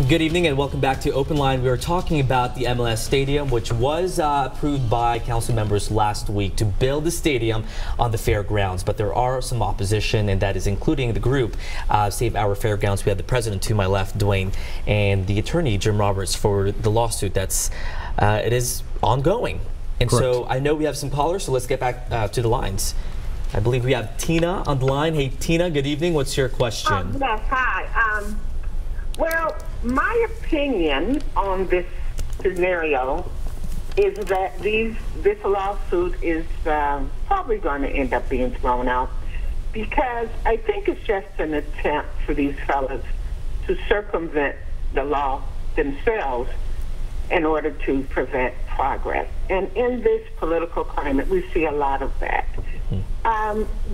Good evening and welcome back to OpenLine. We are talking about the MLS Stadium, which was approved by council members last week to build the stadium on the fairgrounds. But there are some opposition, and that is including the group Save Our Fairgrounds. We have the president to my left, Duane, and the attorney, Jim Roberts, for the lawsuit that's it is ongoing. And Correct. So I know we have some callers, so let's get back to the lines. I believe we have Tina on the line. Hey, Tina, good evening. What's your question? Yes, hi. Well, my opinion on this scenario is that this lawsuit is probably going to end up being thrown out, because I think it's just an attempt for these fellas to circumvent the law themselves in order to prevent progress. And in this political climate, we see a lot of that.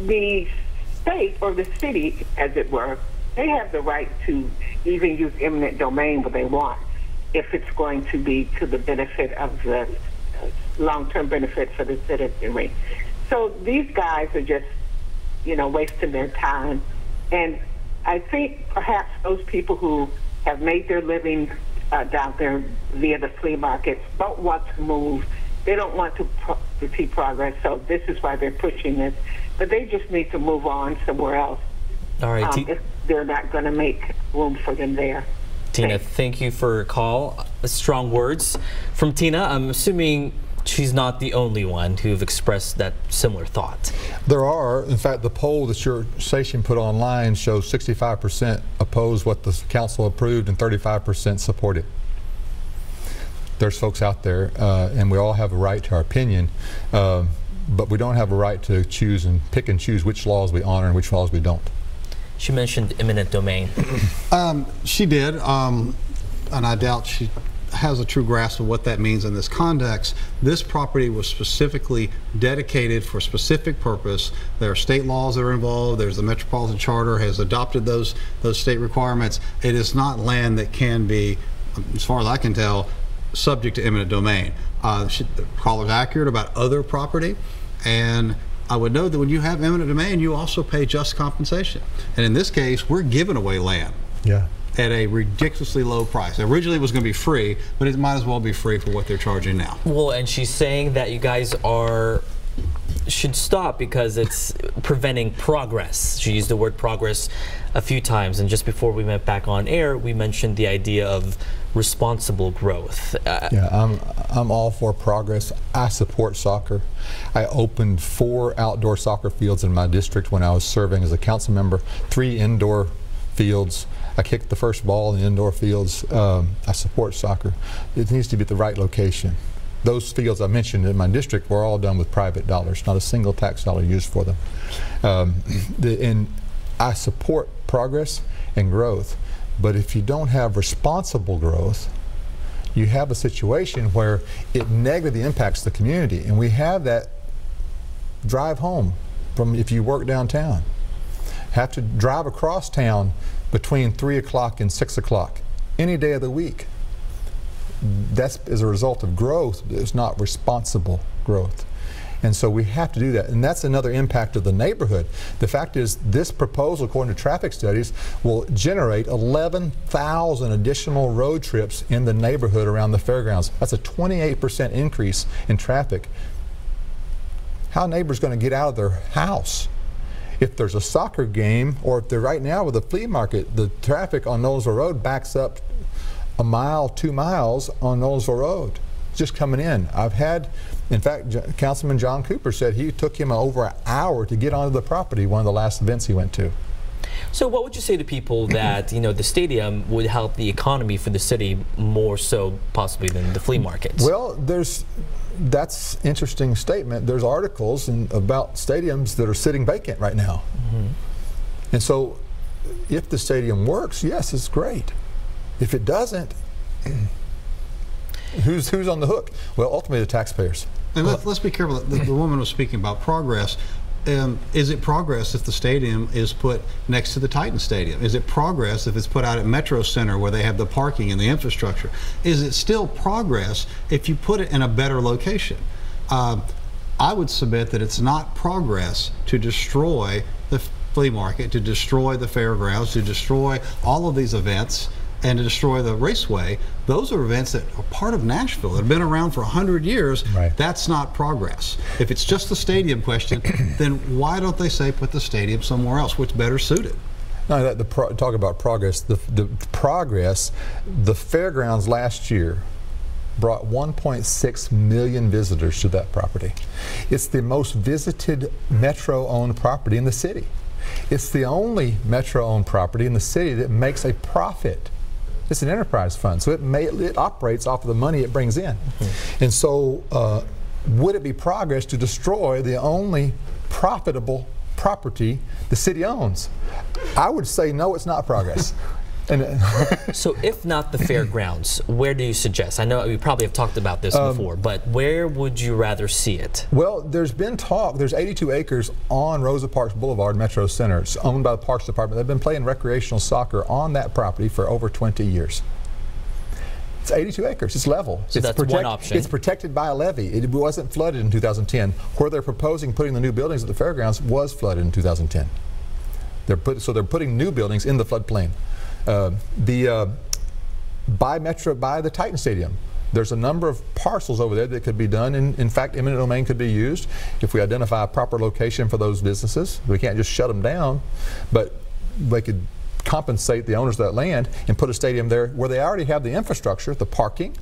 The state, or the city, as it were, they have the right to even use eminent domain when they want, if it's going to be to the benefit of the long-term benefit for the citizenry. So these guys are just, wasting their time. And I think perhaps those people who have made their living down there via the flea markets don't want to move. They don't want to see progress, so this is why they're pushing this. But they just need to move on somewhere else. All right. If they're not going to make room for them there. Tina, thank you for your call. Strong words from Tina. I'm assuming she's not the only one who've expressed that similar thought. There are. In fact, the poll that your station put online shows 65% oppose what the council approved and 35% support it. There's folks out there, and we all have a right to our opinion, but we don't have a right to choose and pick and choose which laws we honor and which laws we don't. She mentioned eminent domain. She did, and I doubt she has a true grasp of what that means in this context. This property was specifically dedicated for a specific purpose. There are state laws that are involved. There's the Metropolitan Charter has adopted those state requirements. It is not land that can be, as far as I can tell, subject to eminent domain. The caller's accurate about other property, and I would know that when you have eminent domain, you also pay just compensation. And in this case, we're giving away land at a ridiculously low price. Originally it was going to be free, but it might as well be free for what they're charging now. Well, and she's saying that you guys should stop because it's preventing progress. She used the word progress a few times, and just before we went back on air, we mentioned the idea of responsible growth. Yeah, I'm all for progress. I support soccer. I opened 4 outdoor soccer fields in my district when I was serving as a council member, 3 indoor fields. I kicked the first ball in the indoor fields. I support soccer. It needs to be at the right location. Those fields I mentioned in my district were all done with private dollars, not a single tax dollar used for them. And I support progress and growth, but if you don't have responsible growth, you have a situation where it negatively impacts the community. And we have that drive home from, if you work downtown, have to drive across town between 3 o'clock and 6 o'clock any day of the week. That's as a result of growth. It's not responsible growth. And so we have to do that. And that's another impact of the neighborhood. The fact is, this proposal, according to traffic studies, will generate 11,000 additional road trips in the neighborhood around the fairgrounds. That's a 28% increase in traffic. How are neighbors going to get out of their house? If there's a soccer game, or if they're right now with a flea market, the traffic on Knowlesville Road backs up a mile, 2 miles on Knowlesville Road, just coming in. I've had, in fact, Councilman John Cooper said he took him over an hour to get onto the property, one of the last events he went to. So what would you say to people that, the stadium would help the economy for the city more so possibly than the flea markets? Well, that's an interesting statement. There's articles about stadiums that are sitting vacant right now. And so if the stadium works, yes, it's great. If it doesn't, who's on the hook? Well, ultimately the taxpayers. And let's be careful. The woman was speaking about progress. Is it progress if the stadium is put next to the Titan Stadium? Is it progress if it's put out at Metro Center where they have the parking and the infrastructure? Is it still progress if you put it in a better location? I would submit that it's not progress to destroy the flea market, to destroy the fairgrounds, to destroy all of these events and to destroy the raceway, those are events that are part of Nashville, that have been around for 100 years. Right. That's not progress. If it's just the stadium question, then why don't they say put the stadium somewhere else, which better suited? No, talk about progress. The fairgrounds last year brought 1.6 million visitors to that property. It's the most visited Metro-owned property in the city. It's the only Metro-owned property in the city that makes a profit. It's an enterprise fund, so it operates off of the money it brings in. Mm-hmm. And so would it be progress to destroy the only profitable property the city owns? I would say no, it's not progress. And so if not the fairgrounds, where do you suggest? I know we probably have talked about this before, but where would you rather see it? Well, there's been talk. There's 82 acres on Rosa Parks Boulevard, Metro Center. It's owned by the Parks Department. They've been playing recreational soccer on that property for over 20 years. It's 82 acres. It's level. So that's one option. It's protected by a levee. It wasn't flooded in 2010. Where they're proposing putting the new buildings at the fairgrounds was flooded in 2010. So they're putting new buildings in the floodplain. By the Titan Stadium, there's a number of parcels over there that could be done. In fact, eminent domain could be used if we identify a proper location for those businesses. We can't just shut them down, but they could compensate the owners of that land and put a stadium there where they already have the infrastructure, the parking,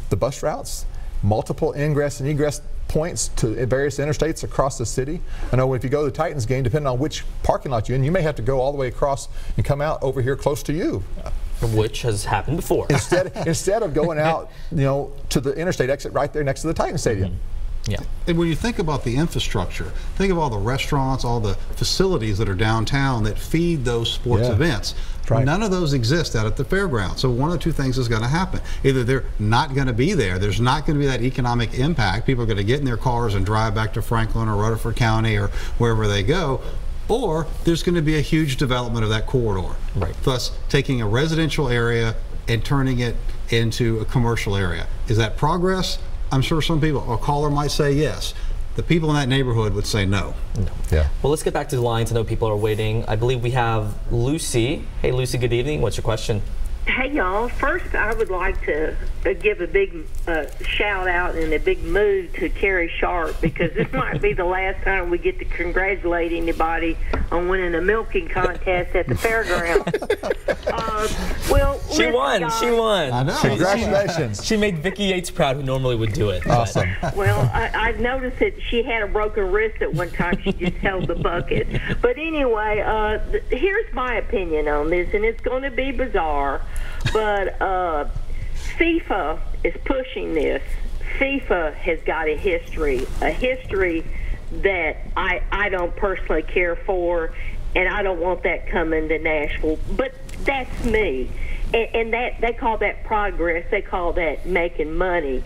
the bus routes, multiple ingress and egress points to various interstates across the city. I know if you go to the Titans game, depending on which parking lot you're in, you may have to go all the way across and come out over here close to you. Which has happened before. Instead of going out, to the interstate exit right there next to the Titan Stadium. Mm-hmm. Yeah. And when you think about the infrastructure, think of all the restaurants, all the facilities that are downtown that feed those sports events. Right. None of those exist out at the fairgrounds. So one of the two things is going to happen. Either they're not going to be there, there's not going to be that economic impact, people are going to get in their cars and drive back to Franklin or Rutherford County or wherever they go, or there's going to be a huge development of that corridor. Right. Thus taking a residential area and turning it into a commercial area. Is that progress? I'm sure some people, a caller might say yes. The people in that neighborhood would say no. Yeah. Well, let's get back to the lines. I know people are waiting. I believe we have Lucy. Hey, Lucy, good evening. What's your question? Hey, y'all. First, I would like to give a big shout out and a big move to Terry Sharp, because this might be the last time we get to congratulate anybody on winning a milking contest at the fairgrounds. She won. She won. I know. Congratulations. She made Vicki Yates proud, who normally would do it. Awesome. Well, I've noticed that she had a broken wrist at one time. She just held the bucket. But anyway, here's my opinion on this, and it's going to be bizarre, but FIFA is pushing this. FIFA has got a history that I don't personally care for, and I don't want that coming to Nashville. But that's me. And that they call that progress. They call that making money.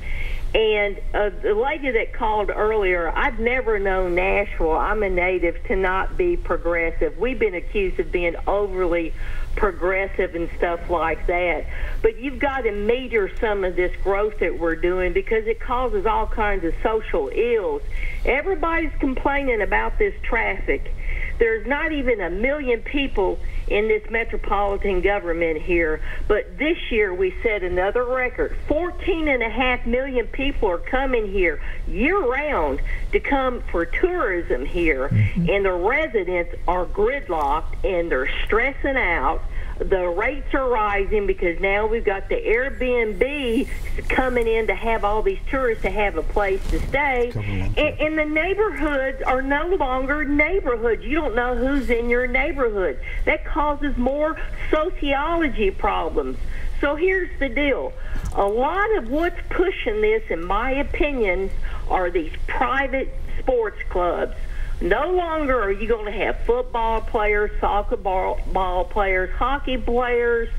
And the lady that called earlier, I've never known Nashville, I'm a native, to not be progressive. We've been accused of being overly progressive and stuff like that. But you've got to meter some of this growth that we're doing, because it causes all kinds of social ills. Everybody's complaining about this traffic. There's not even 1 million people in this metropolitan government here, but this year we set another record. 14.5 million people are coming here year-round to come for tourism here, and the residents are gridlocked and they're stressing out. The rates are rising because now we've got the Airbnb coming in to have all these tourists to have a place to stay. And the neighborhoods are no longer neighborhoods. You don't know who's in your neighborhood. That causes more sociology problems. So here's the deal. A lot of what's pushing this, in my opinion, are these private sports clubs. No longer are you going to have football players, soccer ball players, hockey players,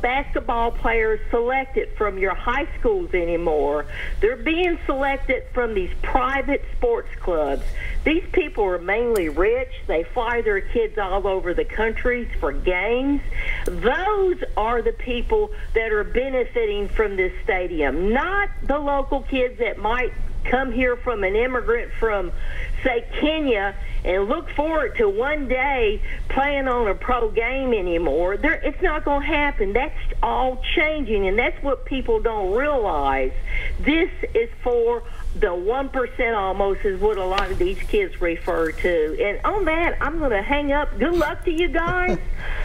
basketball players selected from your high schools anymore. They're being selected from these private sports clubs. These people are mainly rich. They fly their kids all over the country for games. Those are the people that are benefiting from this stadium, not the local kids that might come here from an immigrant from, say, Kenya, and look forward to one day playing on a pro game anymore. It's not going to happen. That's all changing, and that's what people don't realize. This is for the 1% almost, is what a lot of these kids refer to. And on that, I'm going to hang up. Good luck to you guys.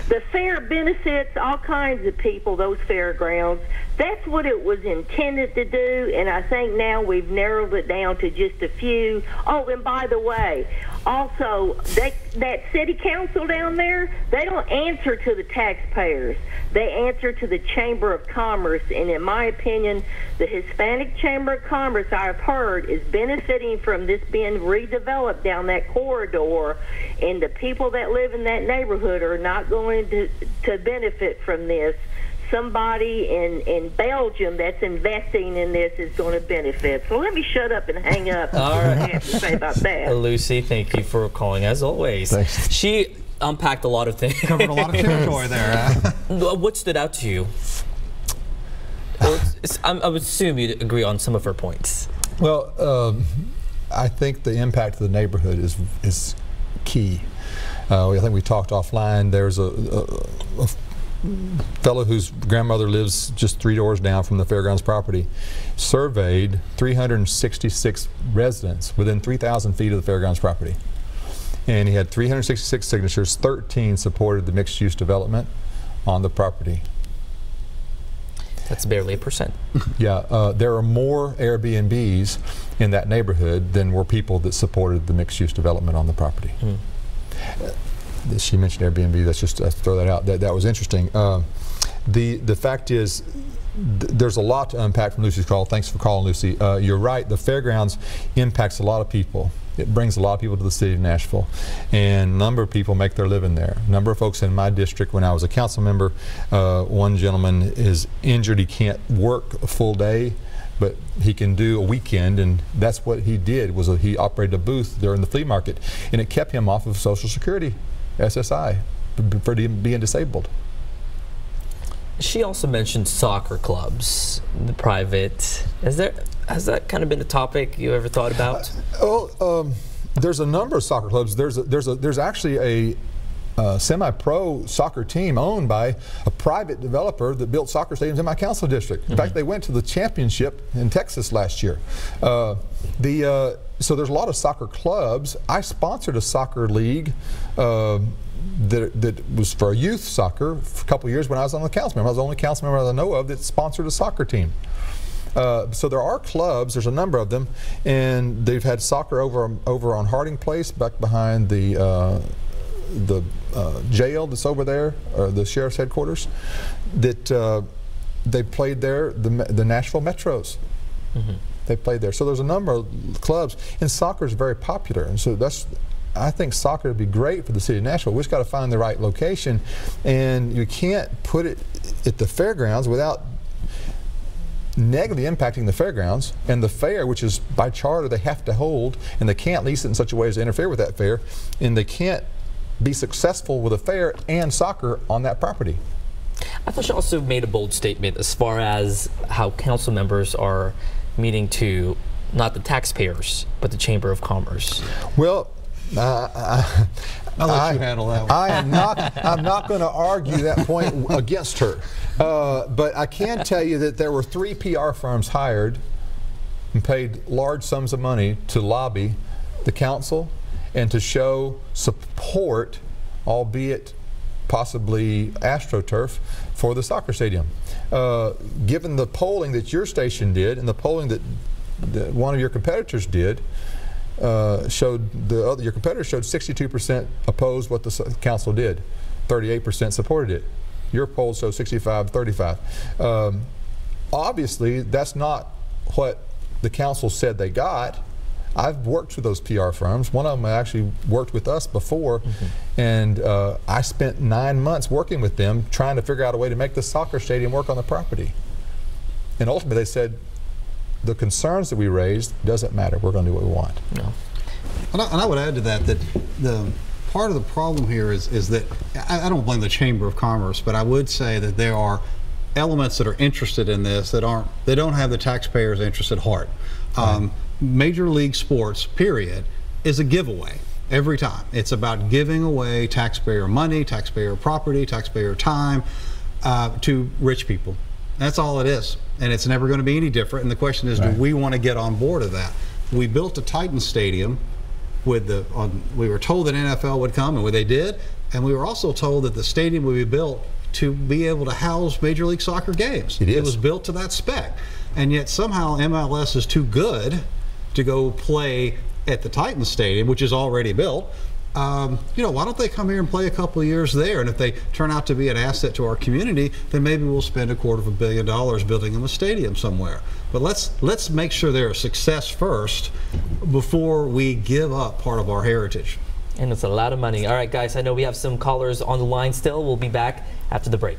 The fair benefits all kinds of people, those fairgrounds. That's what it was intended to do, and I think now we've narrowed it down to just a few. Oh, and by the way, also, that city council down there, they don't answer to the taxpayers. They answer to the Chamber of Commerce, and in my opinion, the Hispanic Chamber of Commerce, I've heard, is benefiting from this being redeveloped down that corridor, and the people that live in that neighborhood are not going to benefit from this. Somebody in Belgium that's investing in this is going to benefit. So let me shut up and hang up. All right. I have to say about that. Lucy, thank you for calling as always. Thanks. She unpacked a lot of things. Covered a lot of territory there. What stood out to you? I would assume you'd agree on some of her points. Well, I think the impact of the neighborhood is key. I think we talked offline. There's a fellow whose grandmother lives just 3 doors down from the fairgrounds property, surveyed 366 residents within 3,000 feet of the fairgrounds property. And he had 366 signatures, 13 supported the mixed-use development on the property. That's barely 1%. Yeah, there are more Airbnbs in that neighborhood than were people that supported the mixed-use development on the property. She mentioned Airbnb. Let's just throw that out. That was interesting. The fact is, there's a lot to unpack from Lucy's call. Thanks for calling, Lucy. You're right. The fairgrounds impacts a lot of people. It brings a lot of people to the city of Nashville, and a number of people make their living there. A number of folks in my district, when I was a council member, one gentleman is injured. He can't work a full day, but he can do a weekend, and that's what he did. He operated a booth during the flea market, and it kept him off of Social Security, SSI, for being disabled. She also mentioned soccer clubs, the private. Has that kind of been a topic you ever thought about? There's a number of soccer clubs. There's actually a semi-pro soccer team owned by a private developer that built soccer stadiums in my council district. In fact, they went to the championship in Texas last year. So there's a lot of soccer clubs. I sponsored a soccer league that was for youth soccer for a couple of years when I was on the council member. I was the only council member that I know of that sponsored a soccer team. So there are clubs, there's a number of them, and they've had soccer over on Harding Place, back behind the jail that's over there, or the sheriff's headquarters, that they played there, the Nashville Metros. They played there. So there's a number of clubs, and soccer is very popular, and so I think soccer would be great for the city of Nashville. We just got to find the right location, and you can't put it at the fairgrounds without negatively impacting the fairgrounds and the fair, which is by charter they have to hold, and they can't lease it in such a way as to interfere with that fair, and they can't be successful with a fair and soccer on that property. I thought she also made a bold statement as far as how council members are meeting to not the taxpayers but the Chamber of Commerce. Well, I'll let you handle that one. I'm not going to argue that point against her, but I can tell you that there were 3 PR firms hired and paid large sums of money to lobby the council and to show support, albeit possibly AstroTurf, for the soccer stadium. Given the polling that your station did and the polling that one of your competitors did, your competitor showed 62% opposed what the council did, 38% supported it. Your poll showed 65-35. Obviously, that's not what the council said they got. I've worked with those PR firms. One of them actually worked with us before, and I spent 9 months working with them trying to figure out a way to make the soccer stadium work on the property. And ultimately, they said, the concerns that we raised doesn't matter. We're going to do what we want. No. And I would add to that the part of the problem here is that I don't blame the Chamber of Commerce, but I would say that there are elements that are interested in this that don't have the taxpayers' interest at heart. Major League Sports, period, is a giveaway every time. It's about giving away taxpayer money, taxpayer property, taxpayer time to rich people. That's all it is. And it's never going to be any different. And the question is, do we want to get on board of that? We built a Titan Stadium with we were told that NFL would come, and they did. And we were also told that the stadium would be built to be able to house Major League Soccer games. It was built to that spec. And yet somehow MLS is too good to go play at the Titan Stadium, which is already built. You know, why don't they come here and play a couple of years there? And if they turn out to be an asset to our community, then maybe we'll spend $250 million building them a stadium somewhere. But let's make sure they're a success first before we give up part of our heritage. And it's a lot of money. All right, guys, I know we have some callers on the line still. We'll be back after the break.